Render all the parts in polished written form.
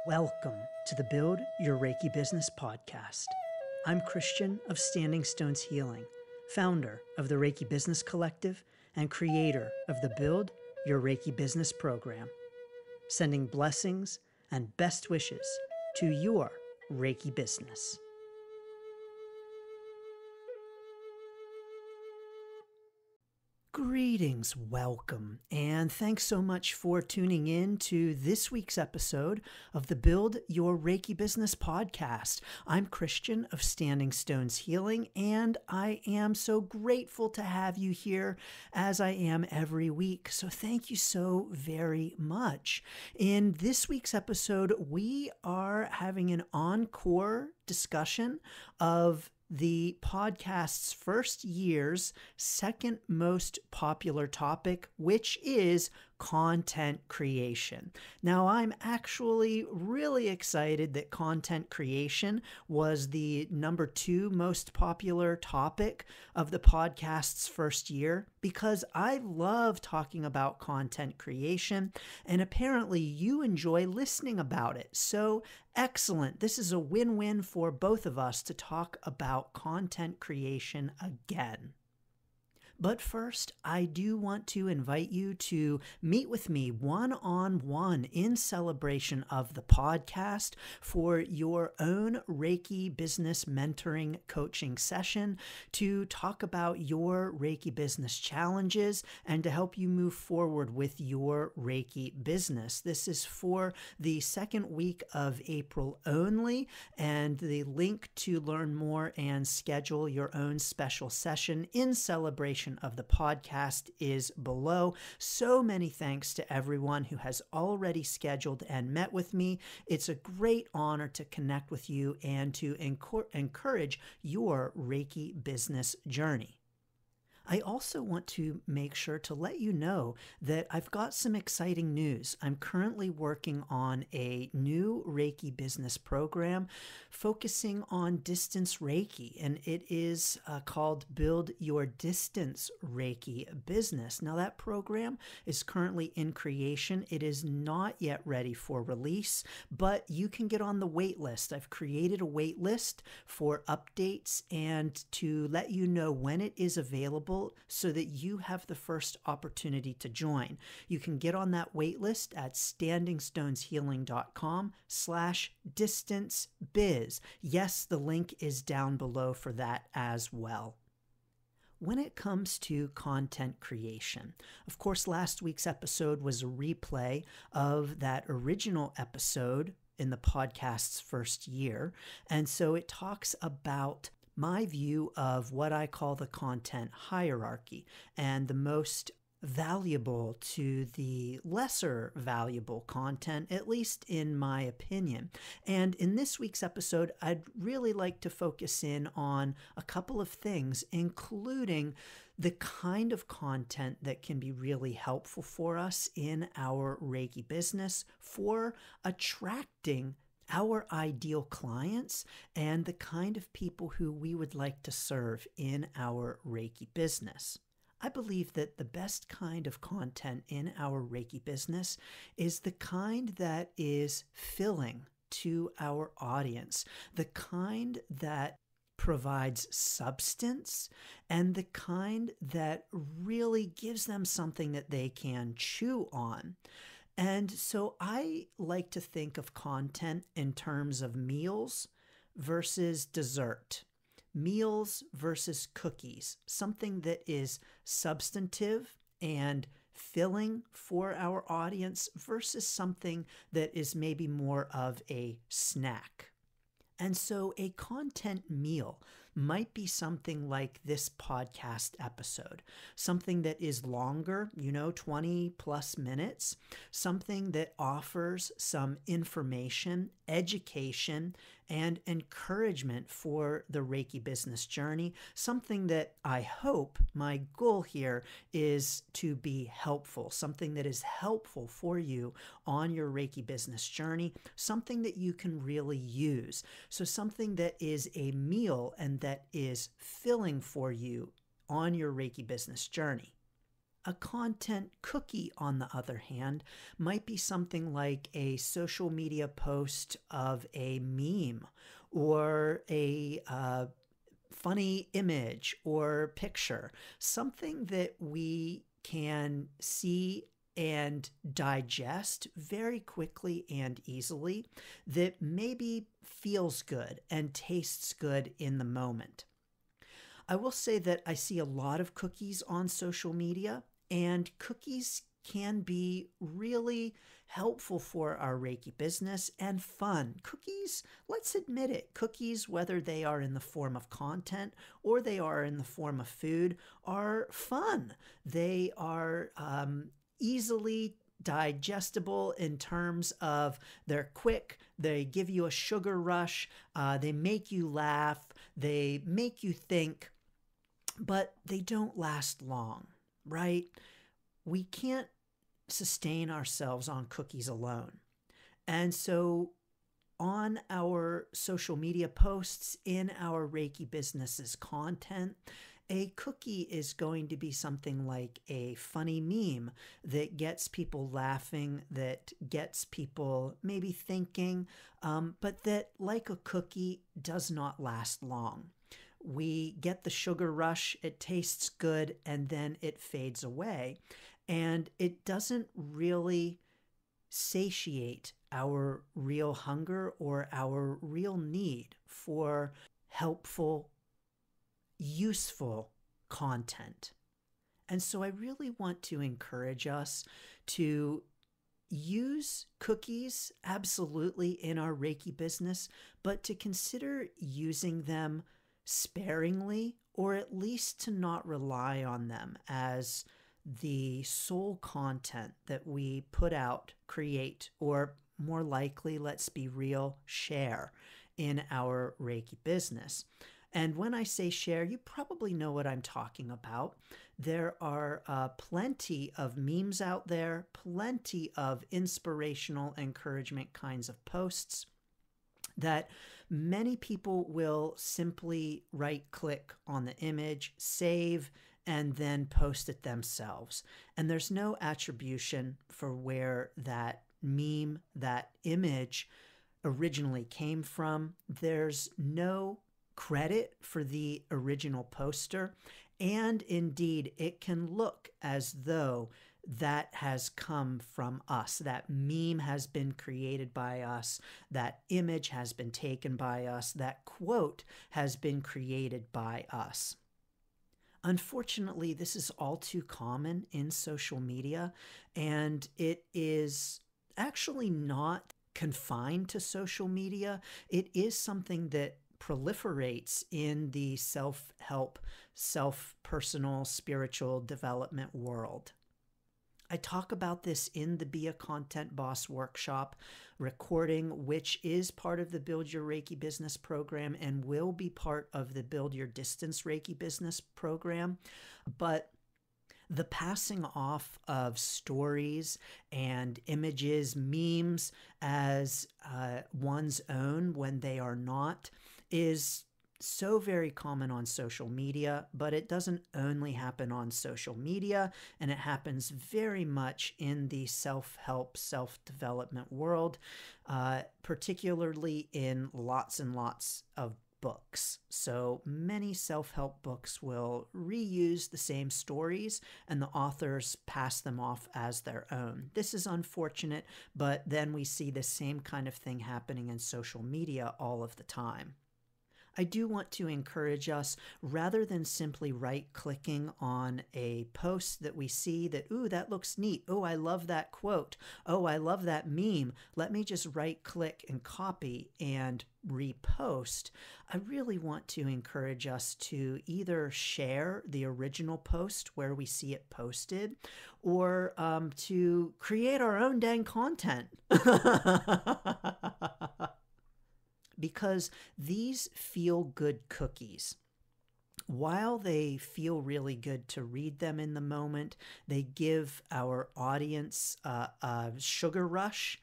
Welcome to the Build Your Reiki Business podcast. I'm Christian of Standing Stones Healing, founder of the Reiki Business Collective and creator of the Build Your Reiki Business program, sending blessings and best wishes to your Reiki business. Greetings, welcome, and thanks so much for tuning in to this week's episode of the Build Your Reiki Business podcast. I'm Christian of Standing Stones Healing, and I am so grateful to have you here as I am every week. So thank you so very much. In this week's episode, we are having an encore discussion of the podcast's first year's second most popular topic, which is content creation. Now, I'm actually really excited that content creation was the number 2 most popular topic of the podcast's first year, because I love talking about content creation, and apparently you enjoy listening about it. So excellent. This is a win-win for both of us to talk about content creation again. But first, I do want to invite you to meet with me one-on-one in celebration of the podcast for your own Reiki business mentoring coaching session to talk about your Reiki business challenges and to help you move forward with your Reiki business. This is for the second week of April only, and the link to learn more and schedule your own special session in celebration of the podcast is below. So many thanks to everyone who has already scheduled and met with me. It's a great honor to connect with you and to encourage your Reiki business journey. I also want to make sure to let you know that I've got some exciting news. I'm currently working on a new Reiki business program focusing on distance Reiki, and it is called Build Your Distance Reiki Business. Now, that program is currently in creation. It is not yet ready for release, but you can get on the wait list. I've created a wait list for updates and to let you know when it is available, so that you have the first opportunity to join. You can get on that wait list at standingstoneshealing.com/distancebiz. Yes, the link is down below for that as well. When it comes to content creation, of course, last week's episode was a replay of that original episode in the podcast's first year. And so it talks about my view of what I call the content hierarchy, and the most valuable to the lesser valuable content, at least in my opinion. And in this week's episode, I'd really like to focus in on a couple of things, including the kind of content that can be really helpful for us in our Reiki business for attracting our ideal clients and the kind of people who we would like to serve in our Reiki business. I believe that the best kind of content in our Reiki business is the kind that is filling to our audience, the kind that provides substance, and the kind that really gives them something that they can chew on. And so I like to think of content in terms of meals versus dessert, meals versus cookies, something that is substantive and filling for our audience versus something that is maybe more of a snack. And so a content meal might be something like this podcast episode, something that is longer, 20 plus minutes, something that offers some information, education, and encouragement for the Reiki business journey, something that I hope, my goal here is to be helpful, something that is helpful for you on your Reiki business journey, something that you can really use. So something that is a meal and that is filling for you on your Reiki business journey. A content cookie, on the other hand, might be something like a social media post of a meme or a funny image or picture, something that we can see and digest very quickly and easily, that maybe feels good and tastes good in the moment. I will say that I see a lot of cookies on social media, and cookies can be really helpful for our Reiki business and fun. Cookies, let's admit it, cookies, whether they are in the form of content or they are in the form of food, are fun. They are easily digestible in terms of they're quick, they give you a sugar rush, they make you laugh, they make you think, but they don't last long, right? We can't sustain ourselves on cookies alone. And so on our social media posts, in our Reiki business's content, a cookie is going to be something like a funny meme that gets people laughing, that gets people maybe thinking, but that, like a cookie, does not last long. We get the sugar rush, it tastes good, and then it fades away. And it doesn't really satiate our real hunger or our real need for helpful, useful content. And so I really want to encourage us to use cookies absolutely in our Reiki business, but to consider using them sparingly, or at least to not rely on them as the sole content that we put out, create, or more likely, let's be real, share in our Reiki business. And when I say share, you probably know what I'm talking about. There are plenty of memes out there, plenty of inspirational encouragement kinds of posts that many people will simply right-click on the image, save, and then post it themselves. And there's no attribution for where that meme, that image originally came from. There's no credit for the original poster. And indeed, it can look as though that has come from us. That meme has been created by us. That image has been taken by us. That quote has been created by us. Unfortunately, this is all too common in social media, and it is actually not confined to social media. It is something that proliferates in the self-help, self-personal, spiritual development world. I talk about this in the Be a Content Boss workshop recording, which is part of the Build Your Reiki Business program and will be part of the Build Your Distance Reiki Business program. But the passing off of stories and images, memes as one's own when they are not, is so very common on social media, but it doesn't only happen on social media, and it happens very much in the self-help, self-development world, particularly in lots and lots of books. So many self-help books will reuse the same stories, and the authors pass them off as their own. This is unfortunate, but then we see the same kind of thing happening in social media all of the time. I do want to encourage us, rather than simply right-clicking on a post that we see that, ooh, that looks neat. Oh, I love that quote. Oh, I love that meme. Let me just right-click and copy and repost. I really want to encourage us to either share the original post where we see it posted, or to create our own dang content. Because these feel-good cookies, while they feel really good to read them in the moment, they give our audience a sugar rush.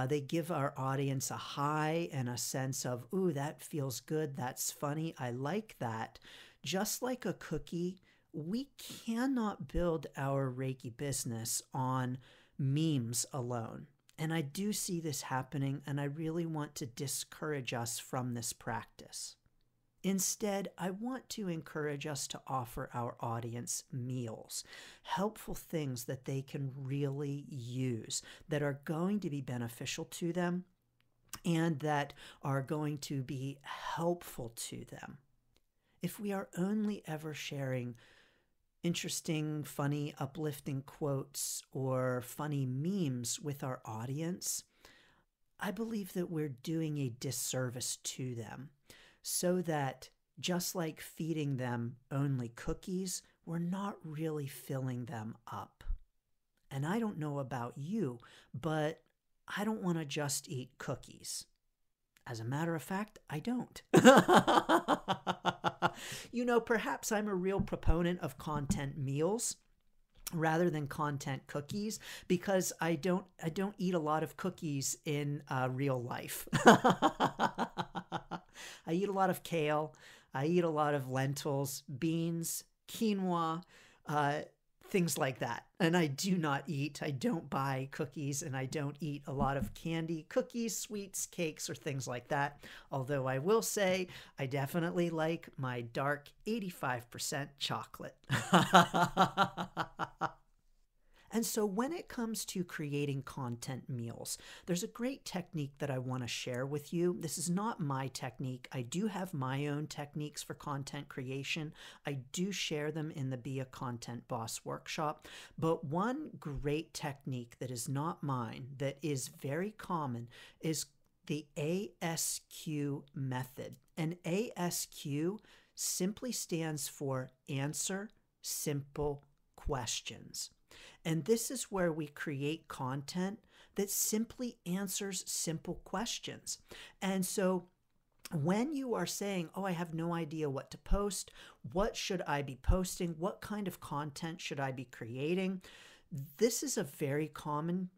They give our audience a high and a sense of, ooh, that feels good, that's funny, I like that. Just like a cookie, we cannot build our Reiki business on memes alone. And I do see this happening, and I really want to discourage us from this practice. Instead, I want to encourage us to offer our audience meals, helpful things that they can really use, that are going to be beneficial to them, and that are going to be helpful to them. If we are only ever sharing interesting, funny, uplifting quotes or funny memes with our audience, I believe that we're doing a disservice to them, so that just like feeding them only cookies, we're not really filling them up. And I don't know about you, but I don't want to just eat cookies. As a matter of fact, I don't. Perhaps I'm a real proponent of content meals rather than content cookies, because I don't eat a lot of cookies in real life. I eat a lot of kale. I eat a lot of lentils, beans, quinoa, things like that. And I don't buy cookies, and I don't eat a lot of candy, cookies, sweets, cakes, or things like that. Although I will say I definitely like my dark 85% chocolate. And so when it comes to creating content meals, there's a great technique that I want to share with you. This is not my technique. I do have my own techniques for content creation. I do share them in the Be a Content Boss workshop. But one great technique that is not mine, that is very common, is the ASQ method. And ASQ simply stands for Answer Simple Questions. And this is where we create content that simply answers simple questions. And so when you are saying, oh, I have no idea what to post, what should I be posting, what kind of content should I be creating, this is a very common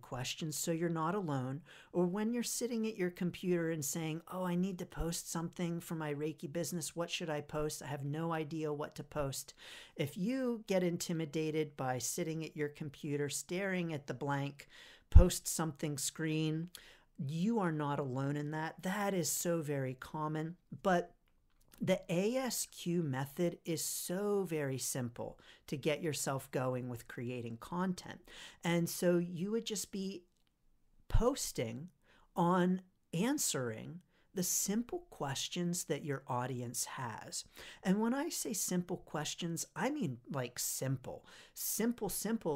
question, so you're not alone. Or when you're sitting at your computer and saying, oh, I need to post something for my Reiki business, what should I post? I have no idea what to post. If you get intimidated by sitting at your computer, staring at the blank post something screen, you are not alone in that. That is so very common. But the ASQ method is so very simple to get yourself going with creating content. And so you would just be posting on answering the simple questions that your audience has. And when I say simple questions, I mean like simple,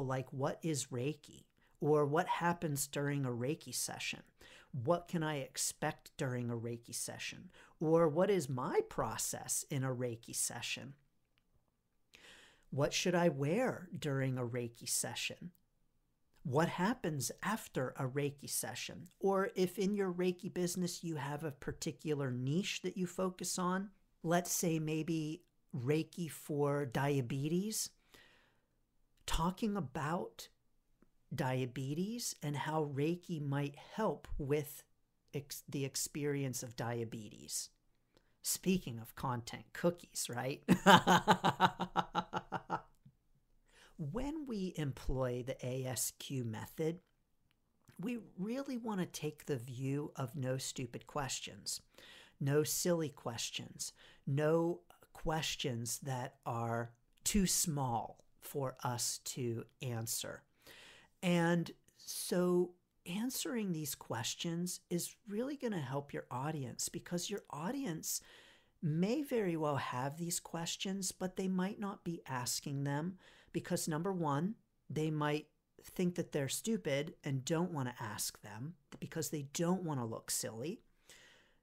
like what is Reiki? Or what happens during a Reiki session? What can I expect during a Reiki session? Or what is my process in a Reiki session? What should I wear during a Reiki session? What happens after a Reiki session? Or if in your Reiki business you have a particular niche that you focus on, let's say maybe Reiki for diabetes, talking about diabetes and how Reiki might help with the experience of diabetes. Speaking of content cookies, right? When we employ the ASQ method, we really want to take the view of no stupid questions, no silly questions, no questions that are too small for us to answer. And so answering these questions is really going to help your audience, because your audience may very well have these questions, but they might not be asking them because, number one, they might think that they're stupid and don't want to ask them because they don't want to look silly.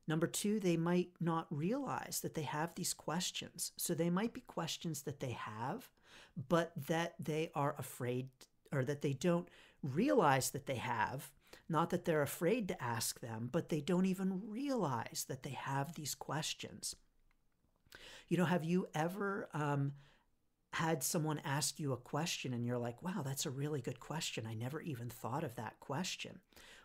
Number two, they might not realize that they have these questions. So they might be questions that they have, but that they are afraid, or that they don't realize that they have. Not that they're afraid to ask them, but they don't even realize that they have these questions. Have you ever had someone ask you a question and you're like, wow, that's a really good question. I never even thought of that question.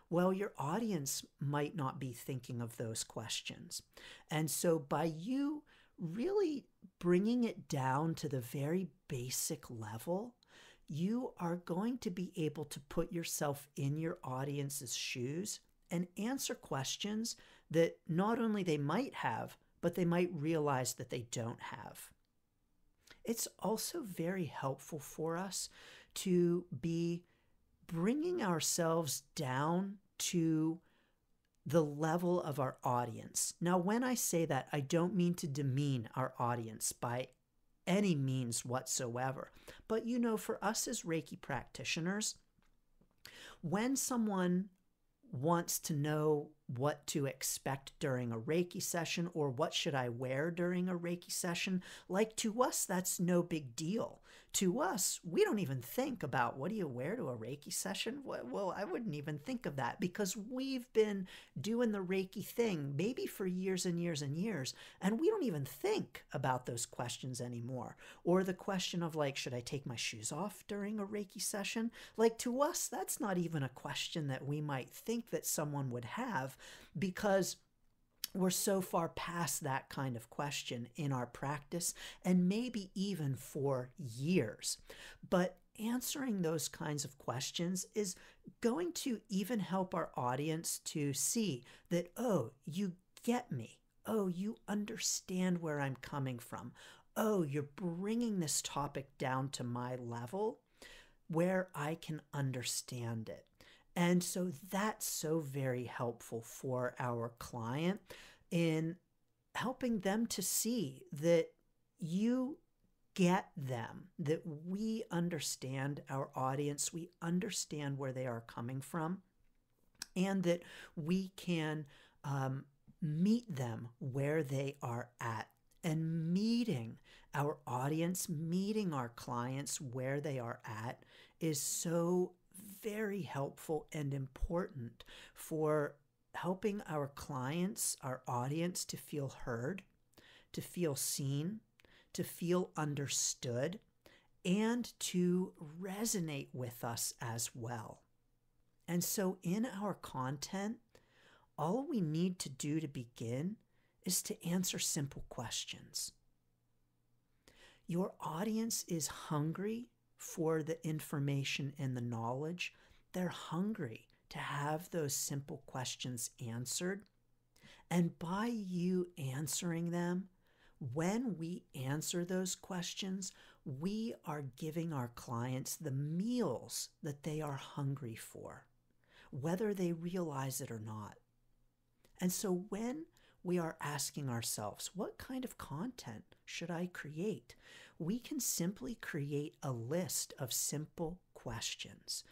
Well, your audience might not be thinking of those questions. And so by you really bringing it down to the very basic level, you are going to be able to put yourself in your audience's shoes and answer questions that not only they might have, but they might realize that they don't have. It's also very helpful for us to be bringing ourselves down to the level of our audience. Now, when I say that, I don't mean to demean our audience by any means whatsoever. But for us as Reiki practitioners, when someone wants to know what to expect during a Reiki session or what should I wear during a Reiki session, like to us, that's no big deal. To us, we don't even think about what do you wear to a Reiki session? Well, I wouldn't even think of that because we've been doing the Reiki thing maybe for years and years and years, and we don't even think about those questions anymore. Or the question of should I take my shoes off during a Reiki session? To us, that's not even a question that we might think that someone would have because we're so far past that kind of question in our practice and maybe even for years. But answering those kinds of questions is going to even help our audience to see that, oh, you get me. Oh, you understand where I'm coming from. Oh, you're bringing this topic down to my level where I can understand it. And so that's so very helpful for our client in helping them to see that you get them, that we understand our audience, we understand where they are coming from, and that we can meet them where they are at. And meeting our audience, meeting our clients where they are at is so very helpful and important for helping our clients, our audience, to feel heard, to feel seen, to feel understood, and to resonate with us as well. And so in our content, all we need to do to begin is to answer simple questions. Your audience is hungry for the information and the knowledge. They're hungry to have those simple questions answered. And by you answering them, when we answer those questions, we are giving our clients the meals that they are hungry for, whether they realize it or not. And so when we are asking ourselves, what kind of content should I create? We can simply create a list of simple questions.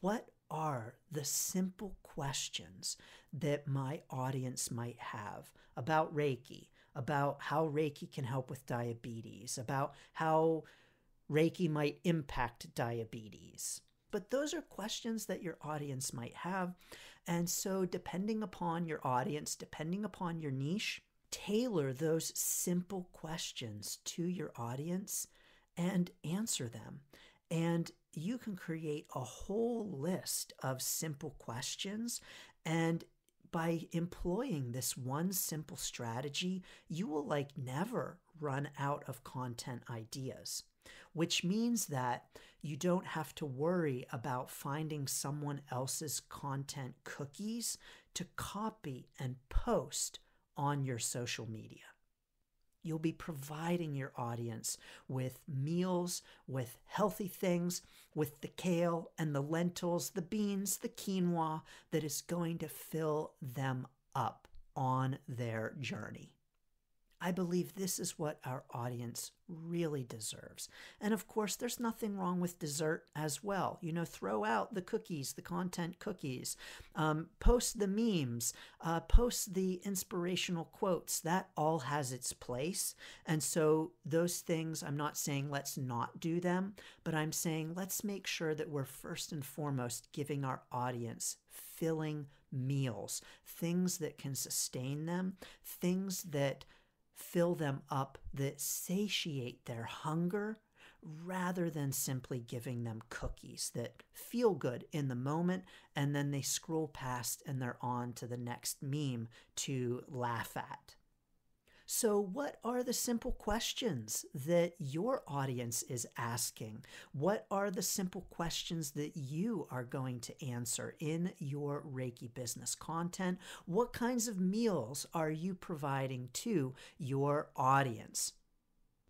What are the simple questions that my audience might have about Reiki, about how Reiki can help with diabetes, about how Reiki might impact diabetes? But those are questions that your audience might have. And so depending upon your audience, depending upon your niche, tailor those simple questions to your audience and answer them. And you can create a whole list of simple questions. And by employing this one simple strategy, you will never run out of content ideas, which means that you don't have to worry about finding someone else's content cookies to copy and post on your social media. You'll be providing your audience with meals, with healthy things, with the kale and the lentils, the beans, the quinoa that is going to fill them up on their journey. I believe this is what our audience really deserves. And of course, there's nothing wrong with dessert as well. Throw out the cookies, the content cookies, post the memes, post the inspirational quotes. That all has its place. And so those things, I'm not saying let's not do them, but I'm saying let's make sure that we're first and foremost giving our audience filling meals, things that can sustain them, things that fill them up, that satiate their hunger, rather than simply giving them cookies that feel good in the moment and then they scroll past and they're on to the next meme to laugh at. So, what are the simple questions that your audience is asking? What are the simple questions that you are going to answer in your Reiki business content? What kinds of meals are you providing to your audience?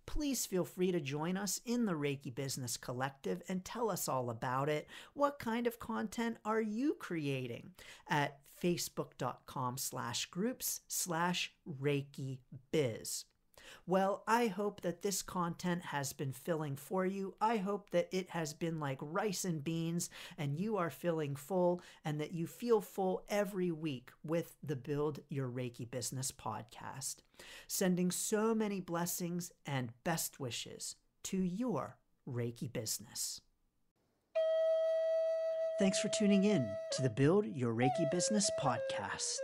Please feel free to join us in the Reiki Business Collective and tell us all about it. What kind of content are you creating at facebook.com/groups/ReikiBiz? Well, I hope that this content has been filling for you. I hope that it has been like rice and beans and you are feeling full and that you feel full every week with the Build Your Reiki Business podcast. Sending so many blessings and best wishes to your Reiki business. Thanks for tuning in to the Build Your Reiki Business podcast.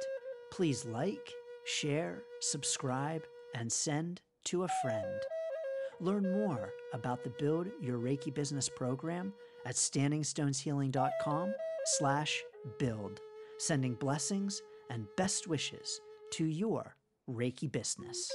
Please like, share, subscribe, and send to a friend. Learn more about the Build Your Reiki Business program at standingstoneshealing.com/build. Sending blessings and best wishes to your Reiki business.